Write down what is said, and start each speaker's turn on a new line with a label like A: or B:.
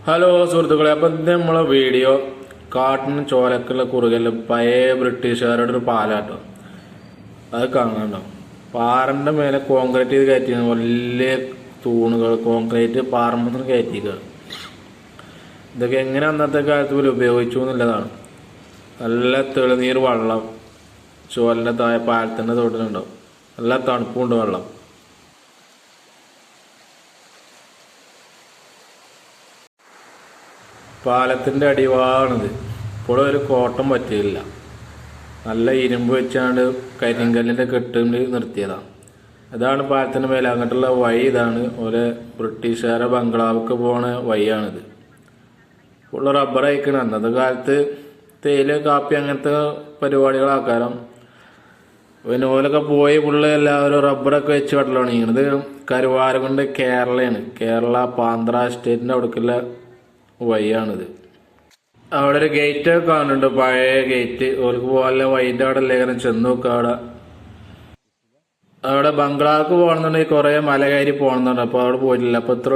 A: Hello സുഹൃത്തുക്കളെ, അപ്പം ഇത് നമ്മളെ വീഡിയോ കാട്ടിന് ചോരക്കുള്ള കുറുകല് പഴയ ബ്രിട്ടീഷുകാരുടെ ഒരു പാലാട്ടോ. അത് കാണാണ്ടോ, പാറന്റെ മേലെ കോൺക്രീറ്റ് ചെയ്ത് കയറ്റി വലിയ തൂണുകൾ കോൺക്രീറ്റ് പാറമ്പത്തിന് കയറ്റിക്കുക. ഇതൊക്കെ എങ്ങനെ അന്നത്തെ കാലത്ത് പോലും ഉപയോഗിച്ചു എന്നുള്ളതാണ്. നല്ല തെളിനീർ വെള്ളം ചോലിൻ്റെ താഴെ പാലത്തിൻ്റെ തോട്ടിലുണ്ടാവും. നല്ല തണുപ്പുണ്ട് വെള്ളം. പാലത്തിൻ്റെ അടിവാണിത്. ഇപ്പോഴും ഒരു കോട്ടം പറ്റിയില്ല. നല്ല ഇരുമ്പ് വെച്ചാണ്ട് കരിങ്കല്ലിൻ്റെ കെട്ടുകൊണ്ട് നിർത്തിയതാണ്. ഇതാണ് പാലത്തിൻ്റെ മേലെ അങ്ങോട്ടുള്ള വഴി. ഇതാണ് ഒരു ബ്രിട്ടീഷുകാരെ ബംഗ്ലാവിക്ക് പോണ വഴിയാണിത്. ഫുള്ള് റബ്ബർ അയക്കണം. അന്നത്തെ കാലത്ത് തേയില കാപ്പി അങ്ങനത്തെ പരിപാടികളാക്കാരം. പിന്നെ ഓലൊക്കെ പോയി ഫുള്ള് എല്ലാവരും റബ്ബറൊക്കെ വെച്ച് വെള്ളമാണ് ചെയ്യണത്. കരുവാരകുണ്ട് കേരളയാണ്. കേരള പാന്ത്ര സ്റ്റേറ്റിൻ്റെ അവിടേക്കുള്ള വഴിയാണിത്. അവിടെ ഒരു ഗേറ്റ് ഒക്കെ കാണുന്നുണ്ട്, പഴയ ഗേറ്റ്. ഓർക്ക് പോകാനുള്ള വഴിൻ്റെ അവിടെ ലേഖനം ചെന്ന് നോക്കുക. അവിടെ ബംഗ്ലാവിക്ക് പോകണമെന്നുണ്ടെങ്കിൽ കുറേ മല കയറി പോകണമെന്നുണ്ട്. അപ്പോൾ അവിടെ പോയിട്ടില്ല. അപ്പോൾ ഇത്ര